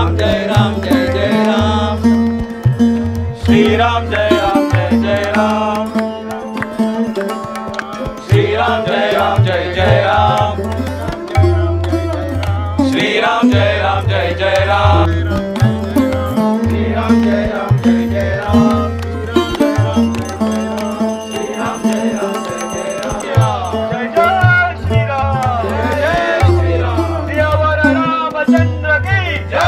राम जय राम जय जय राम श्री राम जय जय राम श्री राम जय जय राम श्री राम जय जय राम श्री राम जय जय राम श्री राम जय जय राम जय जय श्री राम जय श्री राम सियावर रामचंद्र की जय।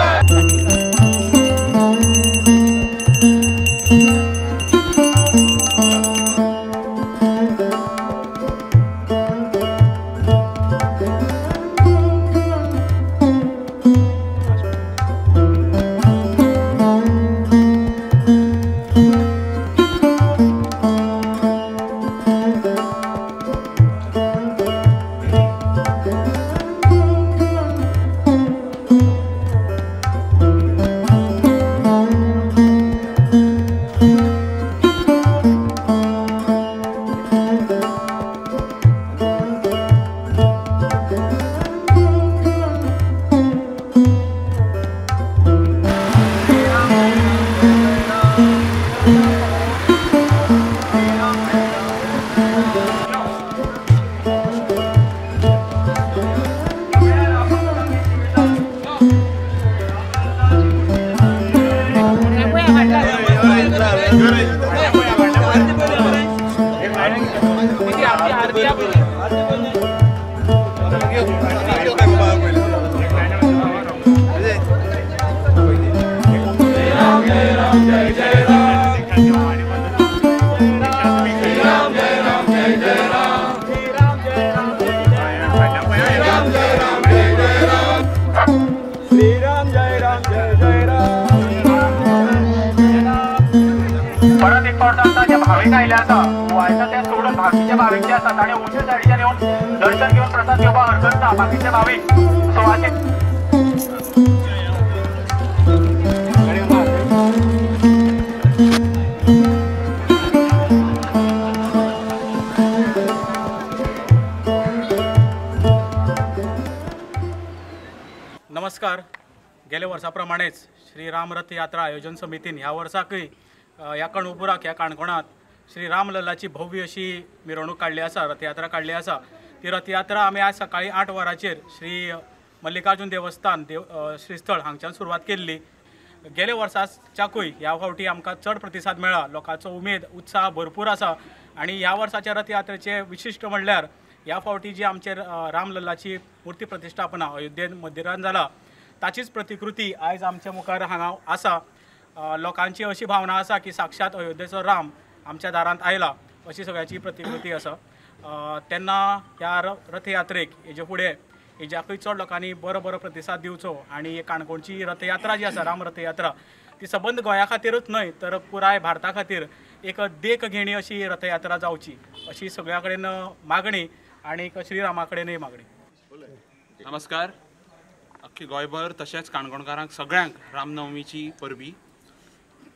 भाविक आयले आसा गोवायचा ते सोडून बाकीचे भाविक जे आसा ताणे उंचे सायडीच्यान येवन दर्शन घेवन प्रसाद घेवपाक हरकत ना बाकीचे भाविक सो नमस्कार। गेल्या वर्सा प्रमाणेच श्री राम रथ यात्रा आयोजन समितीन ह्या वर्साकय ह्या कणुपुराक ह्या काणकोणात श्री रामलल्लाची भव्य अशी मिरवणूक काढली आसा, रथयात्रा काढली आसा। ती रथयात्रा आमी आज सकाळी 8 वरांचेर श्री मल्लिकार्जुन देवस्थान श्रीस्थळ हांगच्यान सुरवात केल्ली। गेल्या वर्साच्याकूय ह्या फावटी आमकां चड प्रतिसाद मेळ्ळा, लोकांचो उमेद उत्साह भरपूर आसा। आनी ह्या वर्साच्या रथयात्रेचे विशिश्ट म्हणल्यार ह्या फावटी जी आमचे रामलल्लाची मूर्ती प्रतिश्ठापना अयोध्येन मंदिरान जाला ताचीच प्रतिकृती आयज आमच्या मुखार हांगा आसा। लोकांची अशी भावना आसा की साक्षात अयोध्येचो राम आमच्या दारांत आयला अशी सगळ्याची प्रतिकृती आसा। तेन्ना ह्या रथयात्रेक हेजे फुडें हेज्याकूय चड लोकांनी बरो प्रतिसाद दिवचो आनी काणकोणची रथयात्रा जी आसा राम रथयात्रा ती सबंद गोंया खातीरच न्हय तर पुराय भारता खातीर एक देख घेणी अशी रथयात्रा जावची अशी सगळ्या कडेन मागणी आनी श्रीरामा कडेनय मागणी। नमस्कार। अख्खी गोंयभर तशेंच काणकोणकारांक सगळ्यांक रामनवमीची परबी।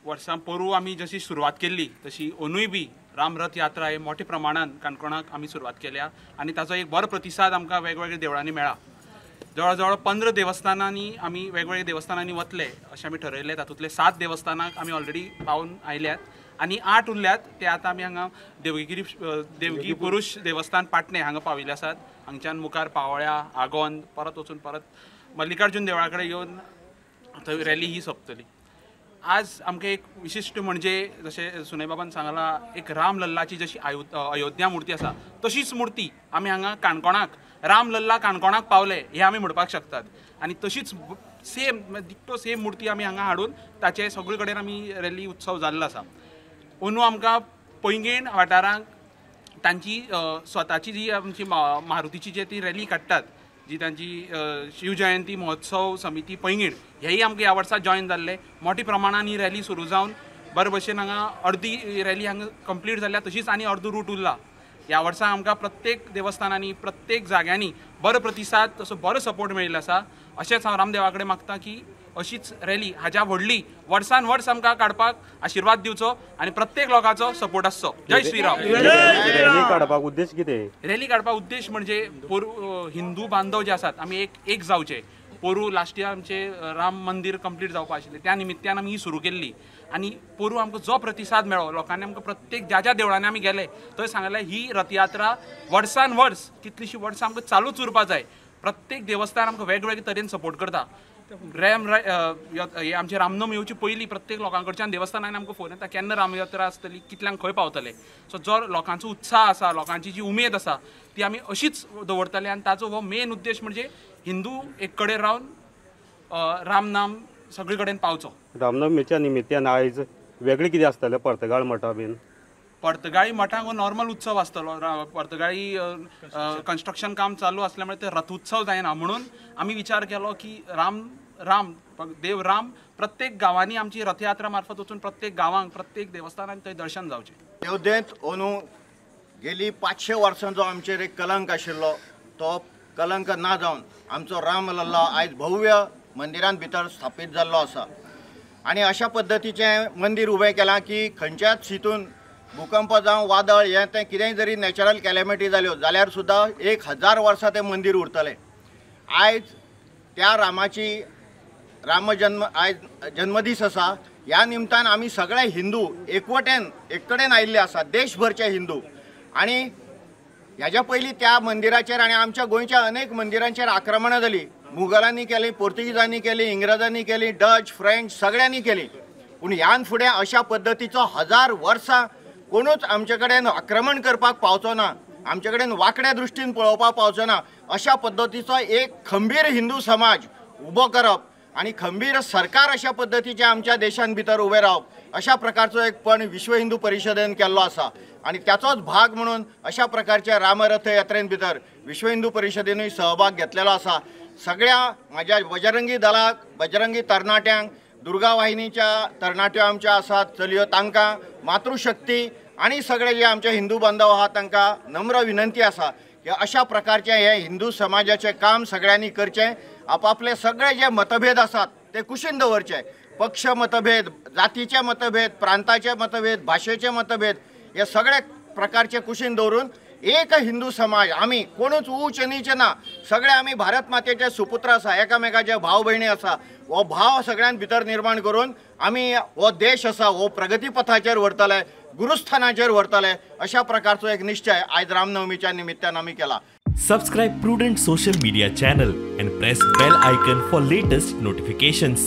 वर्सां पोरूं आमी जशी सुरवात केल्ली तशी अंदूय बी राम रथ यात्रा हे मोठ्या प्रमाणात काणकोणाक आमी सुरवात केल्या आनी ताचो एक बरो प्रतिसाद आमकां वेगवेगळ्या देवळांनी मेळ्ळा। जवळ जवळ 15 देवस्थानांनी आमी वेगवेगळ्या देवस्थानांनी वतले अशें आमी ठरयलें। तातूंतले 7 देवस्थानाक आमी ऑलरेडी पावून आयल्यात आनी 8 उरल्यात ते आतां आमी हांगा देवगी पुरुष देवस्थान पाटणे हांगा पाविल्ले आसात। हांगच्यान मुखार पावळ्या आगोंद परत वचून परत मल्लिकार्जुन देवळा कडेन येवन थंय रॅली ही सोंपतली। आज आमकां एक विशिश्ट म्हणजे जशें सुनय बाबान सांगला एक राम लल्लाची जशी अयोध्या मुर्ती आसा तशीच मुर्ती आमी हांगा काणकोणाक राम लल्ला काणकोणाक पावले हे आमी म्हणपाक शकतात। आनी तशीच सेम डिक्टो सेम मुर्ती आमी हांगा हाडून ताचे सगळे कडेन आमी रॅली उत्सव जाल्लो आसा। अंदू आमकां पैंगीण वाठारांक तांची स्वताची जी आमची मारुतीची जी ती रॅली काडटात जी तांची शिवजयंती महोत्सव समिती पैंगीण हेय आमकां ह्या वर्सा जॉयन जाल्ले। मोठ्या प्रमाणान ही रॅली सुरू जावन बरे भशेन हांगा अर्दी रॅली हांगा कंप्लीट जाल्या तशीच आनी अर्दो रूट उरला। ह्या वर्सा आमकां प्रत्येक देवस्थानांनी प्रत्येक जाग्यांनी बरो प्रतिसाद तसो बरो सपोर्ट मेळिल्लो आसा। अशेंच हांव रामदेवा कडेन मागता की अशीच रॅली हाज्या व्हडली वर्सान वर्स आमकां काडपाक आशिर्वाद दिवचो आनी प्रत्येक लोकांचो सपोर्ट आसचो। जय श्रीराम। रॅली काडपाक उद्देश कितें? रॅली काडपाक उद्देश म्हणजे हिंदू बांधव जे आसात आमी एक जावचे। पोरू लास्ट इयर आमचे राम मंदिर कंप्लीट जावपा आशिल्लें त्या निमित्यान आमी ही सुरू केल्ली आनी पोरू आमकां जो प्रतिसाद मेळ्ळो लोकांनी आमकां प्रत्येक ज्या ज्या देवळांनी आमी गेले थंय सांगलें ही रथयात्रा वर्सान वर्स कितलींशीं वर्सां आमकां चालूच उरपा जाय प्रत्येक देवस्थान आमकां वेगवेगळे तरेन सपोर्ट करता हे आमचे रामनवमी येवची पयलीं प्रत्येक लोकां कडच्यान देवस्थानान आमकां फोन येता केन्ना रामयात्रा आसतली कितल्यांक खंय पावतले सो जो लोकांचो उत्साह आसा लोकांची जी उमेद आसा ती आमी अशीच दवरतले आनी ताचो हो मेन उद्देश म्हणजे हिंदू एक कडेन रावन रामनाम सगळे कडेन पावचो. रामनवमीच्या निमित्यान आयज वेगळे कितें आसतलें पर्तगाळ मठा बीन? पर्तगाळी मठांक हो नॉर्मल उत्सव आसतलो. पर्तगाळी कन्स्ट्रक्शन काम चालू असल्यामुळे ते रथ उत्सव जायना म्हणून आमी विचार केलो की देव राम प्रत्येक गांवांनी आमची रथयात्रा मार्फत वचून प्रत्येक गांवांक प्रत्येक देवस्थानांत थंय दर्शन जावचें. अयोध्येंत अंदू गेली 500 वर्सांचो आमचेर एक कलंक आशिल्लो तो कलंक ना जावन आमचो राम लल्ला आयज भव्य मंदिरांत भितर स्थापीत जाल्लो आसा आनी अशा पद्दतीचें मंदिर उबें केलां की खंयच्याच हितून भूकंप जावं वादळ हें तें कितेंय जरी नॅचरल कॅलेमिटी जाल्यो जाल्यार सुद्दां 1000 वर्सां तें मंदिर उरतलें. आयज त्या रामाची आयज जन्मदीस आसा ह्या निमतान आमी सगळे हिंदू एक कडेन आयिल्ले आसा देशभरचे हिंदू आनी ह्याच्या पयलीं त्या मंदिराचेर आनी आमच्या गोंयच्या अनेक मंदिरांचेर आक्रमणां जालीं. मुघलांनी केली पोर्तुगीजांनी केली इंग्रजांनी केली डच फ्रेंच सगळ्यांनी केली पूण ह्यान फुडें अशा पद्दतीचो 1000 वर्सां कोणूच आमचे कडेन आक्रमण करपाक पावचो ना आमचे कडेन वांकड्या दृश्टीन पळोवपाक पावचो ना. अशा पद्दतीचो एक खंबीर हिंदू समाज उबो करप आनी खंबीर सरकार अशा पद्दतीचें आमच्या देशांत भितर उबें रावप अशा प्रकारचो एक पण विश्व हिंदू परिशदेन केल्लो आसा आनी त्याचोच भाग म्हणून अशा प्रकारच्या रामरथ यात्रेन भितर विश्व हिंदू परिशदेनूय सहभाग घेतलेलो आसा. सगळ्या म्हाज्या बजरंगी दलाक बजरंगी तरणाट्यांक दुर्गा वाहिनीच्या तरणाट्यो आमच्या आसात चलयो तांकां मातृशक्ती आनी सगळे जे आमचे हिंदू बांधव आहात तांकां नम्र विनंती आसा की अशा प्रकारचें हे हिंदू समाजाचें काम सगळ्यांनी करचें. आपापले सगळे जे मतभेद आसात ते कुशीन दवरचे. पक्ष मतभेद जातीचे मतभेद प्रांताचे मतभेद भाशेचे मतभेद हे सगळे प्रकारचे कुशीन दवरून एक हिंदू समाज आमी कोणूच उच्च नीच ना सगळे आमी भारत मातेचे सुपुत्र आसा एकामेकाचे भाव भयणी आसा हो भाव सगळ्यां भितर निर्माण करून आमी हो देश आसा हो प्रगती पथाचेर व्हरतले गुरुस्थानाचेर व्हरतले अशा प्रकारचो एक निश्चय आयज रामनवमीच्या निमित्तान आमी केला. Subscribe Prudent social media channel and press bell icon for latest notifications.